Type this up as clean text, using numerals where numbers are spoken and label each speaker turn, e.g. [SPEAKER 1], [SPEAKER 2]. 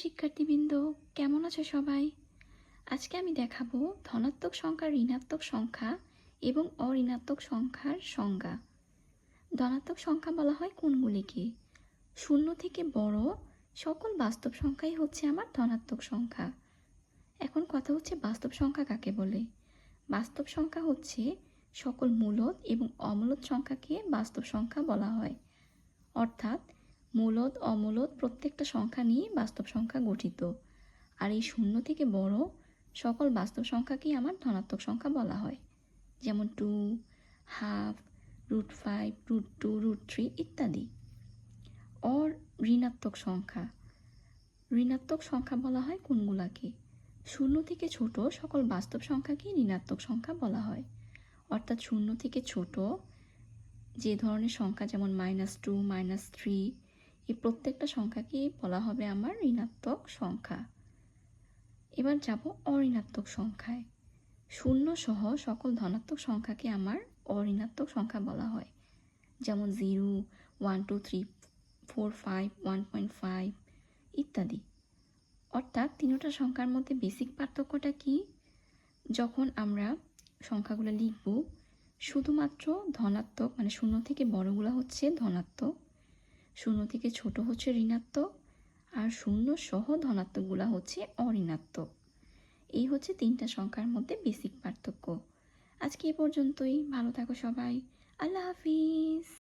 [SPEAKER 1] শিক্ষার্থীবৃন্দ, কেমন আছো সবাই? আজকে আমি দেখাবো ধনাত্মক সংখ্যা, ঋণাত্মক সংখ্যা এবং অঋণাত্মক সংখ্যার সংজ্ঞা। ধনাত্মক সংখ্যা বলা হয় কোনগুলিকে? শূন্য থেকে বড় সকল বাস্তব সংখ্যাই হচ্ছে আমার ধনাত্মক সংখ্যা। এখন কথা হচ্ছে বাস্তব সংখ্যা কাকে বলে? বাস্তব সংখ্যা হচ্ছে সকল মূলদ এবং অমূলদ সংখ্যাকে বাস্তব সংখ্যা বলা হয়। অর্থাৎ মূলদ অমূলদ প্রত্যেকটা সংখ্যা নিয়ে বাস্তব সংখ্যা গঠিত। আর এই শূন্য থেকে বড় সকল বাস্তব সংখ্যাকেই আমার ধনাত্মক সংখ্যা বলা হয়, যেমন 2, হাফ, √5, √2, √3 ইত্যাদি। ঋণাত্মক সংখ্যা, ঋণাত্মক সংখ্যা বলা হয় কোনগুলাকে? শূন্য থেকে ছোট সকল বাস্তব সংখ্যাকেই ঋণাত্মক সংখ্যা বলা হয়। অর্থাৎ শূন্য থেকে ছোট যে ধরনের সংখ্যা, যেমন -2, -3, এই প্রত্যেকটা সংখ্যাকেই বলা হবে আমার ঋণাত্মক সংখ্যা। এবার যাব অঋণাত্মক সংখ্যায়। শূন্য সহ সকল ধনাত্মক সংখ্যাকে আমার অঋণাত্মক সংখ্যা বলা হয়, যেমন 0, 1, 2, 3, 4, 5, 1.5 ইত্যাদি। অর্থাৎ তিনটা সংখ্যার মধ্যে বেসিক পার্থক্যটা কি? যখন আমরা সংখ্যাগুলো লিখব, শুধুমাত্র ধনাত্মক মানে শূন্য থেকে বড়গুলো হচ্ছে ধনাত্মক, শূন্য থেকে ছোট হচ্ছে ঋণাত্মক, আর শূন্য সহ ধনাত্মকগুলো হচ্ছে অঋণাত্মক। এই হচ্ছে তিনটা সংখ্যার মধ্যে বেসিক পার্থক্য। আজকে এ পর্যন্তই। ভালো থাকো সবাই। আল্লাহ হাফিজ।